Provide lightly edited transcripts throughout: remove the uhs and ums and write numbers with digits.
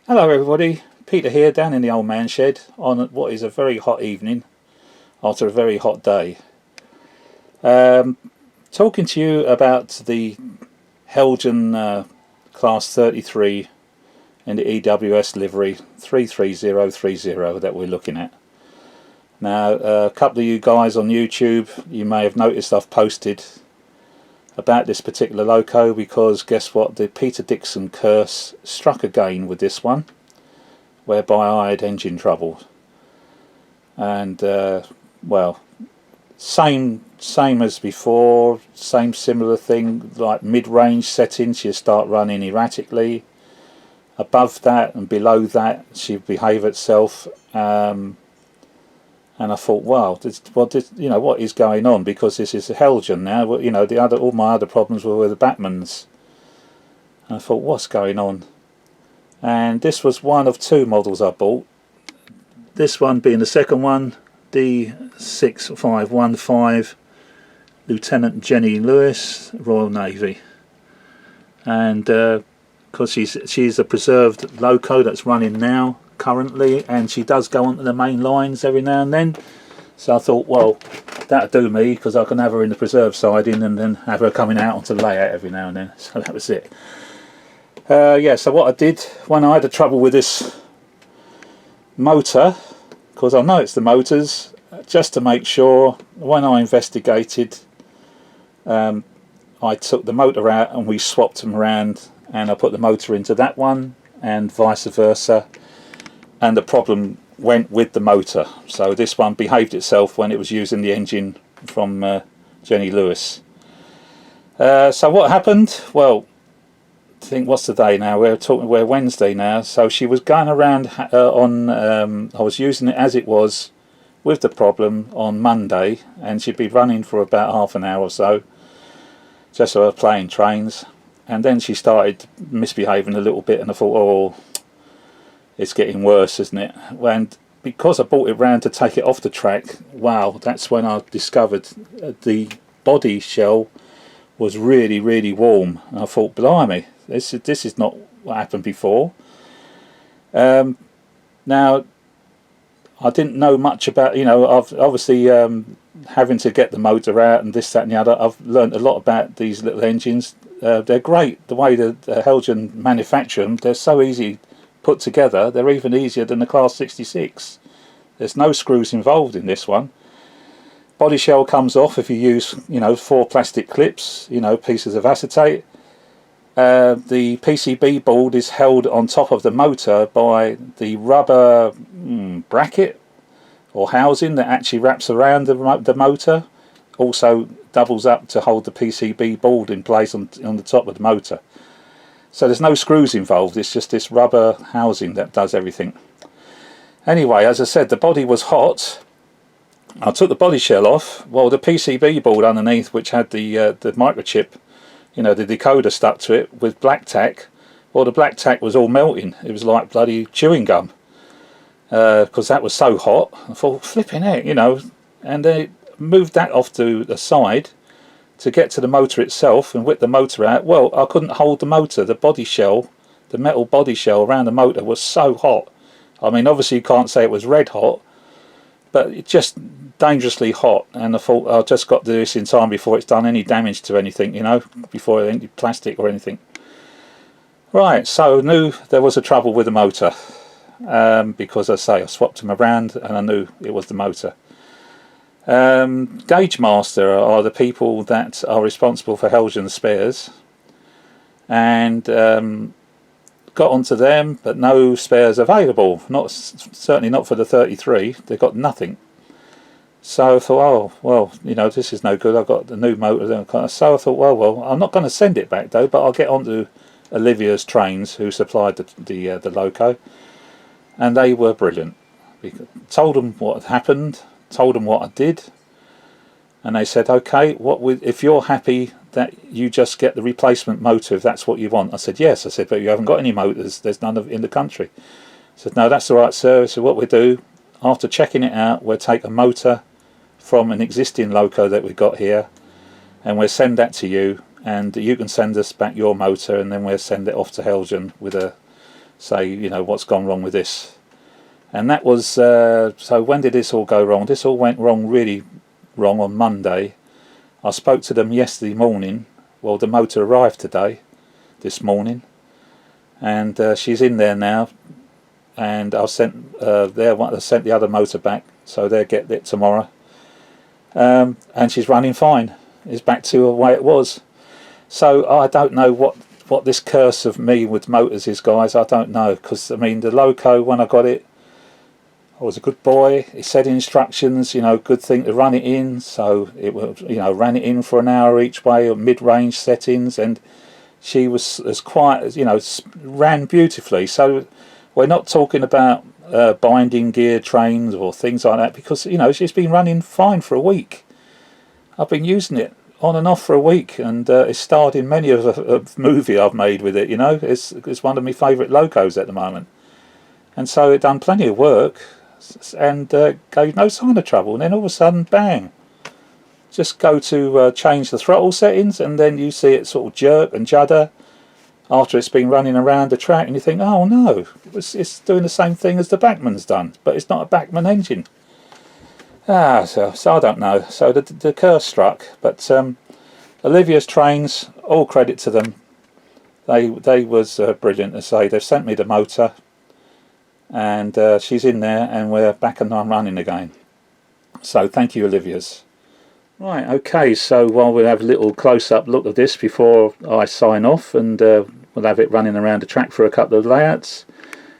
Hello everybody, Peter here down in the old man shed on what is a very hot evening after a very hot day. Um, Talking to you about the Helgen Class 33 in the EWS livery 33030 that we're looking at. Now, a couple of you guys on YouTube, you may have noticed I've posted about this particular loco because guess what, the Peter Dixon curse struck again with this one, whereby I had engine trouble. And well, same as before, same similar thing, like mid-range settings she start running erratically. Above that and below that she behave itself, and I thought, wow, what is going on? Because this is a Helgen now. All my other problems were with the Batmans. And I thought, what's going on? And this was one of two models I bought. This one being the second one, D6515, Lieutenant Jenny Lewis, Royal Navy. And because she's a preserved loco that's running now currently, and she does go onto the main lines every now and then, so I thought, well, that'll do me because I can have her in the preserve siding and then have her coming out onto layout every now and then. So that was it. So what I did when I had the trouble with this motor, because I know it's the motors, just to make sure, when I investigated, I took the motor out and we swapped them around, and I put the motor into that one and vice versa, and the problem went with the motor. So this one behaved itself when it was using the engine from Jenny Lewis. So what happened? Well, I think, what's the day now? We're Wednesday now. So she was going around I was using it as it was with the problem on Monday, and she'd be running for about half an hour or so, just so playing trains, and then she started misbehaving a little bit, and I thought, oh, it's getting worse, isn't it? And because I brought it round to take it off the track, wow, that's when I discovered the body shell was really, really warm. And I thought, blimey, this is not what happened before. Now, I didn't know much about, I've obviously having to get the motor out and this, that and the other. I've learned a lot about these little engines. They're great, the way the Helgen manufacture them. They're so easy put together. They're even easier than the Class 66. There's no screws involved in this one. Body shell comes off if you use 4 plastic clips, pieces of acetate. The PCB board is held on top of the motor by the rubber bracket or housing that actually wraps around the motor. Also doubles up to hold the PCB board in place on the top of the motor. So there's no screws involved, it's just this rubber housing that does everything. Anyway, as I said, the body was hot. I took the body shell off. Well, the PCB board underneath, which had the microchip, the decoder stuck to it with black tack, well, the black tack was all melting. It was like bloody chewing gum, because that was so hot. I thought, flipping heck, and they moved that off to the side to get to the motor itself and whip the motor out. Well, I couldn't hold the motor. The body shell, the metal body shell around the motor was so hot. I mean, obviously you can't say it was red hot, but it's just dangerously hot. And I thought, I've just got to do this in time before it's done any damage to anything, before any plastic or anything. Right, so I knew there was a trouble with the motor, because I swapped them around and I knew it was the motor. Gauge Master are the people that are responsible for Helgen spares, and got onto them, but no spares available. Certainly not for the 33. They've got nothing. So I thought, oh well, this is no good. I've got the new motor. So I thought, well, I'm not going to send it back though, but I'll get onto Olivia's Trains, who supplied the loco, and they were brilliant. Told them what had happened. Told them what I did, and they said, okay, if you're happy that you just get the replacement motor if that's what you want. I said, yes. I said, but you haven't got any motors, there's none in the country. I said, no, that's the right service. So what we do, after checking it out, we'll take a motor from an existing loco that we've got here, and we'll send that to you, and you can send us back your motor, and then we'll send it off to Helgen with a say, you know, what's gone wrong with this. And that was, so when did this all go wrong? This all went wrong, really wrong, on Monday. I spoke to them yesterday morning. Well, the motor arrived this morning, and she's in there now, and I sent sent the other motor back, so they'll get it tomorrow. And she's running fine. It's back to the way it was. So I don't know what this curse of me with motors is, guys. I don't know, because I mean, the Loco, when I got it, I was a good boy. It said instructions, you know, good thing to run it in. So it was, you know, ran it in for an hour each way, or mid-range settings, and she was as quiet as, you know, ran beautifully. So we're not talking about binding gear trains or things like that, because, you know, she's been running fine for a week. I've been using it on and off for a week, and it's starred in many of a movie I've made with it. You know, it's one of my favourite Locos at the moment, and so it done plenty of work, and gave no sign of trouble. And then all of a sudden, bang! Just go to change the throttle settings, and then you see it sort of jerk and judder after it's been running around the track, and you think, oh no, it's doing the same thing as the Bachmann's done, but it's not a Bachmann engine. So I don't know. So the curse struck, but Olivia's trains, all credit to them. They was brilliant to say. They've sent me the motor, and she's in there, and we're back and I'm running again. So thank you, Olivia's. Right, okay, so while we'll have a little close-up look at this before I sign off, and we'll have it running around the track for a couple of layouts.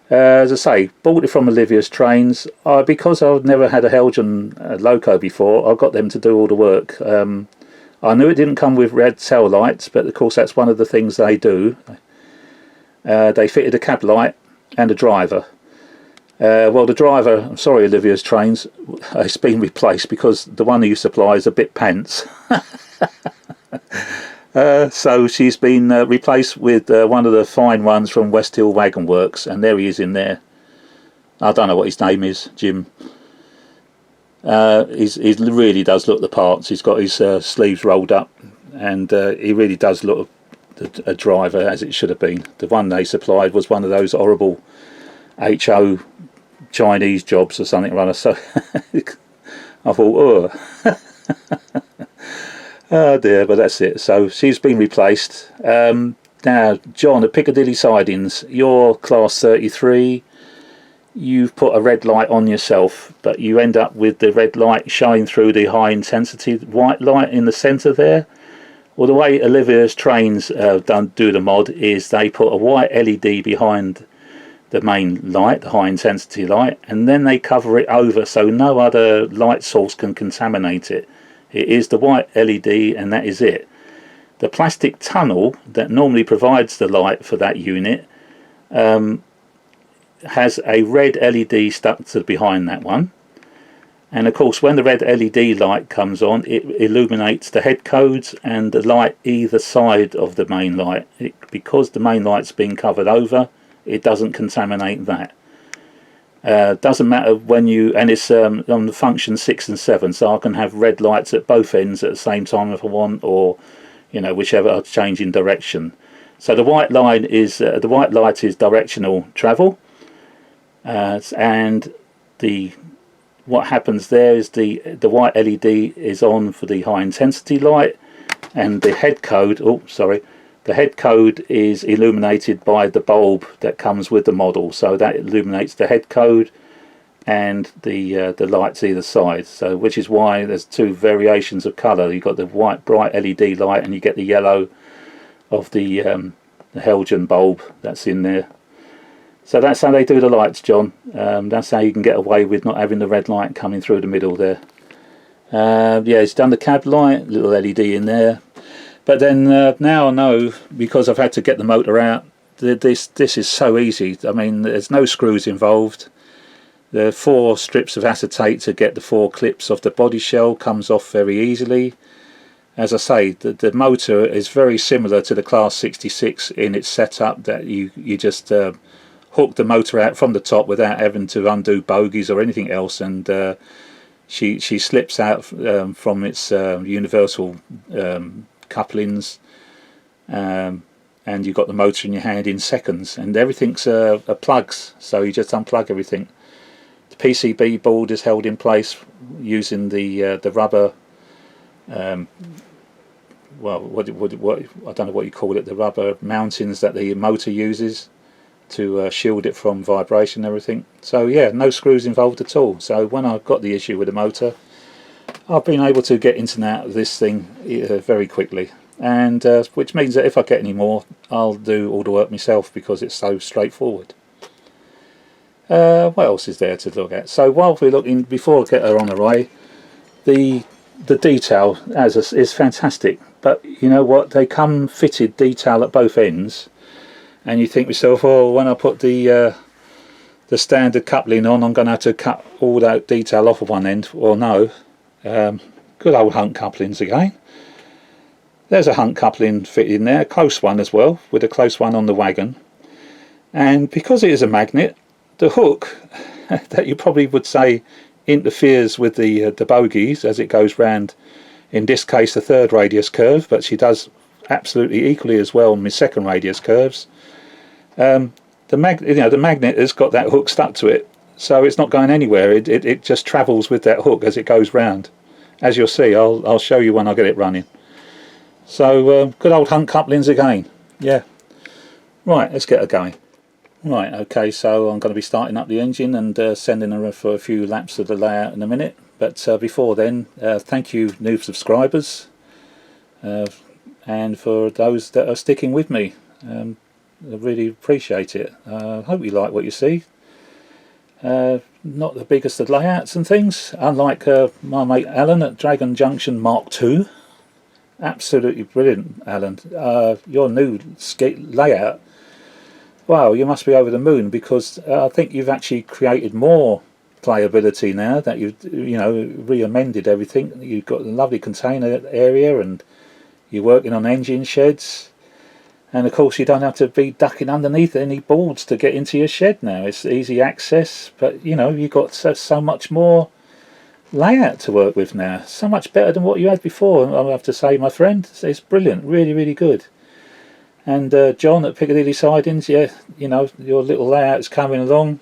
As I say, bought it from Olivia's Trains. Because I've never had a Helgen Loco before, I got them to do all the work. I knew it didn't come with red tail lights, but of course that's one of the things they do. They fitted a cab light and a driver. Well, the driver, I'm sorry, Olivia's Trains, it's been replaced because the one you supply is a bit pants. So she's been replaced with one of the fine ones from West Hill Wagon Works, and there he is in there. I don't know what his name is, Jim. He really does look the parts. He's got his sleeves rolled up, and he really does look a driver as it should have been. The one they supplied was one of those horrible HO Chinese jobs or something or other. So I thought, oh dear, but that's it. So she's been replaced. Now, John, at Piccadilly Sidings, you're class 33. You've put a red light on yourself, but you end up with the red light showing through the high intensity white light in the centre there. Well, the way Olivia's Trains do the mod is they put a white LED behind the main light, the high intensity light, and then they cover it over so no other light source can contaminate it. It is the white LED, and that is it. The plastic tunnel that normally provides the light for that unit has a red LED stuck to behind that one, and of course when the red LED light comes on, it illuminates the head codes and the light either side of the main light. Because the main light's been covered over, it doesn't contaminate that. Doesn't matter when you, and it's on the function 6 and 7, so I can have red lights at both ends at the same time if I want, or you know, whichever I change in direction. So the white line is the white light is directional travel, and what happens there is the white LED is on for the high intensity light, and the head code. Oh, sorry. The head code is illuminated by the bulb that comes with the model, so that illuminates the head code and the lights either side. So, which is why there's two variations of colour. You've got the white bright LED light, and you get the yellow of the Helgen bulb that's in there. So that's how they do the lights, John. That's how you can get away with not having the red light coming through the middle there. Yeah, it's done the cab light, little LED in there. But then now I know, because I've had to get the motor out, this is so easy. I mean, there's no screws involved. The 4 strips of acetate to get the 4 clips off the body shell comes off very easily. As I say, the motor is very similar to the Class 66 in its setup, that you just hook the motor out from the top without having to undo bogies or anything else, and she slips out from its universal couplings, and and you've got the motor in your hand in seconds, and everything's plugs, so you just unplug everything. The PCB board is held in place using the rubber, well, what I don't know what you call it, the rubber mountings that the motor uses to shield it from vibration and everything. So yeah, no screws involved at all. So when I got the issue with the motor, I've been able to get in and out of this thing very quickly, and which means that if I get any more, I'll do all the work myself because it's so straightforward. What else is there to look at? So while we're looking, before I get her on her way, the detail is fantastic. But you know what? They come fitted detail at both ends, and you think to yourself, oh, when I put the standard coupling on, I'm going to have to cut all that detail off of one end. Well, no. Good old Hunt couplings again. There's a Hunt coupling fitted in there, a close one as well, with a close one on the wagon. And because it is a magnet, the hook that you probably would say interferes with the bogies as it goes round, in this case the third radius curve, but she does absolutely equally as well on my second radius curves. The magnet has got that hook stuck to it, so it's not going anywhere. It just travels with that hook as it goes round. As you'll see, I'll show you when I get it running. So good old Hunt couplings again. Yeah. Right, let's get her going. Right, okay, so I'm going to be starting up the engine and sending her for a few laps of the layout in a minute. But before then, thank you new subscribers, and for those that are sticking with me. I really appreciate it. I hope you like what you see. Not the biggest of layouts and things, unlike my mate Alan at Dragon Junction Mark II. Absolutely brilliant, Alan. Your new layout, wow, you must be over the moon, because I think you've actually created more playability now that you've re-amended everything. You've got a lovely container area, and you're working on engine sheds, and of course you don't have to be ducking underneath any boards to get into your shed now. It's easy access, but you've got so much more layout to work with now, so much better than what you had before. I have to say, my friend, it's brilliant, really, really good. And John at Piccadilly Sidings, yeah, your little layout's coming along,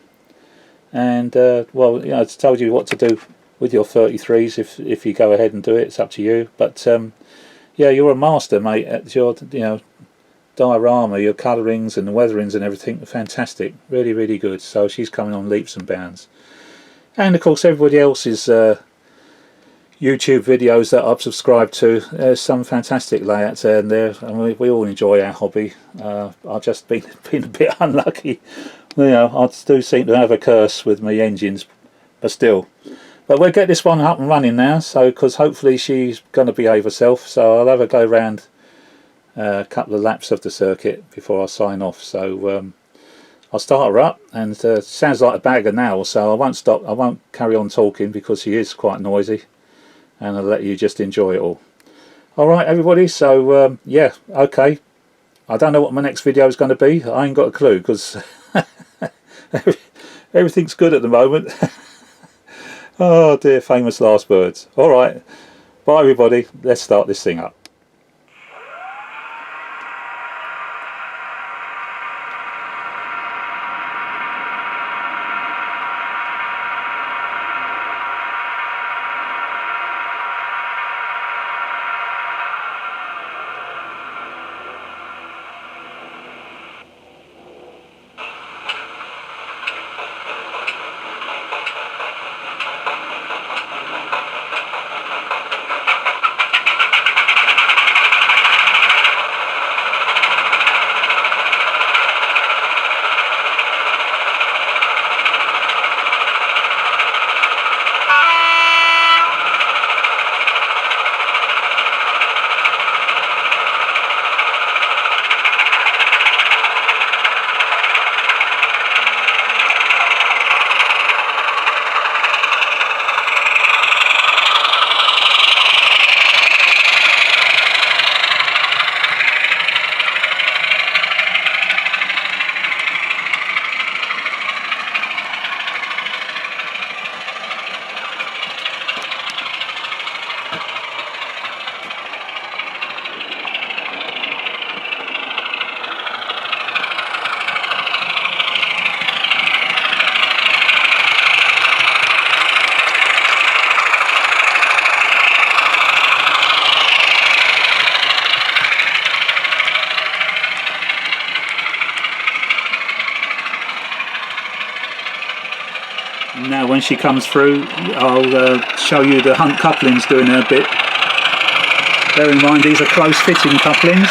and well, I told you what to do with your 33s. If you go ahead and do it, it's up to you. But yeah, you're a master, mate. At your diorama, your colourings and the weatherings and everything are fantastic, really, really good. So she's coming on leaps and bounds. And of course everybody else's YouTube videos that I've subscribed to, there's some fantastic layouts there, and we all enjoy our hobby. I've just been a bit unlucky. I do seem to have a curse with my engines, but still. But we'll get this one up and running now, so because hopefully she's going to behave herself. So I'll have her go round a couple of laps of the circuit before I sign off. So I'll start her up, and sounds like a bag of nails, so I won't stop. I won't carry on talking because she is quite noisy, and I'll let you just enjoy it all. Alright everybody, so yeah, okay. I don't know what my next video is going to be. I ain't got a clue, because everything's good at the moment. Oh dear, famous last words. Alright, bye everybody, let's start this thing up. Now when she comes through, I'll show you the Hunt couplings doing her bit. Bear in mind these are close fitting couplings.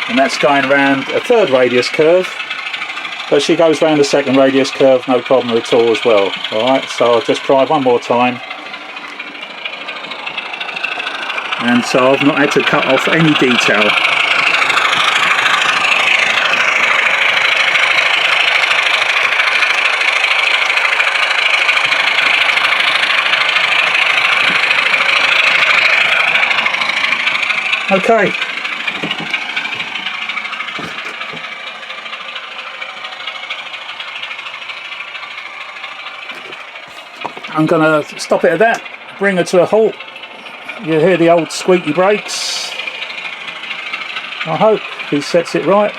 And that's going around a third radius curve, but she goes around a second radius curve no problem at all as well. Alright, so I'll just try one more time. And so I've not had to cut off any detail. Okay. I'm going to stop it at that, bring her to a halt. You hear the old squeaky brakes. I hope he sets it right.